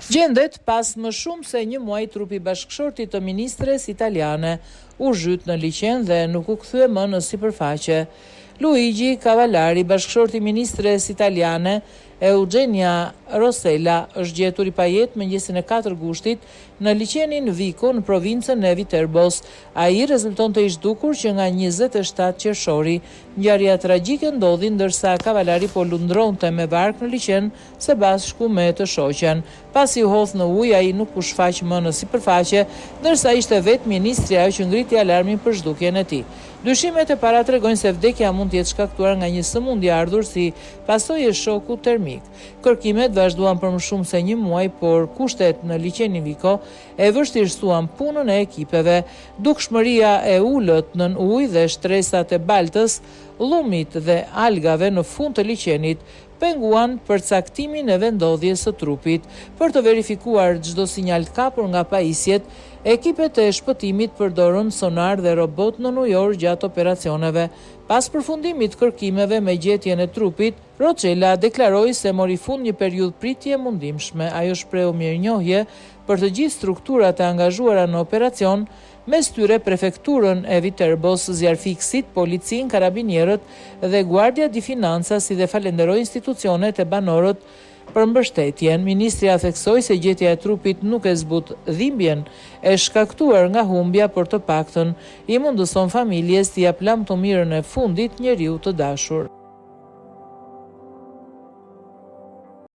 Gjendet pas më shumë se një muaj trupi bashkëshortit të ministres italiane u zhyt në liqen dhe nuk u kthye më në sipërfaqe. Luigi Cavallari, bashkëshorti ministres italiane Eugenia Rossella, është gjetur i pajet mëngjesin e 4 gushtit në liqenin Vico në provincën e Viterbos. Ai rezulton të i zhdukur që nga 27 qershori. Ngjarja tragjike ndodhi ndërsa Cavallari po lundronte me bark në liqen së bashku me të shoqen. Pasi u hodh në ujë, ai nuk u shfaq më në sipërfaqe, ndërsa ishte vetë ministri ajo që ngriti alarmin për zhdukjen e tij. Dyshimet e para tregojnë se vdekja mund të jetë shkaktuar nga një sëmundje ardhur si pasojë e shokut termik. Kërkimet vazhduan për më shumë se një muaj, por kushtet në liqenin Vico e vështirësuan punën e ekipeve. Dukshmëria e ulët nën ujë dhe shtresat e baltës, llumit dhe algave në fund të liqenit penguan përcaktimin e vendodhjes së trupit. Për të verifikuar çdo sinjal të kapur nga pajisjet, ekipet e shpëtimit përdorën sonar dhe robot në ujor gjatë operacioneve. Pas përfundimit të kërkimeve me gjetjen e trupit, Rossella deklaroi se mori fund një periudhë pritje mundimshme. Ajo shprehu mirënjohje për të gjithë strukturat e angazhuara në operacion, mes tyre prefekturën e Viterbos, zjarfikësit, policin, karabinierët dhe Guardia di Finanza, si dhe falenderoi institucionet e banorët për mbështetjen. Ministria theksoi se gjetja e trupit nuk e zbut dhimbjen e shkaktuar nga humbja, por të paktën i mundëson familjes t'i jap lam të mirën e fundit njeriu të dashur.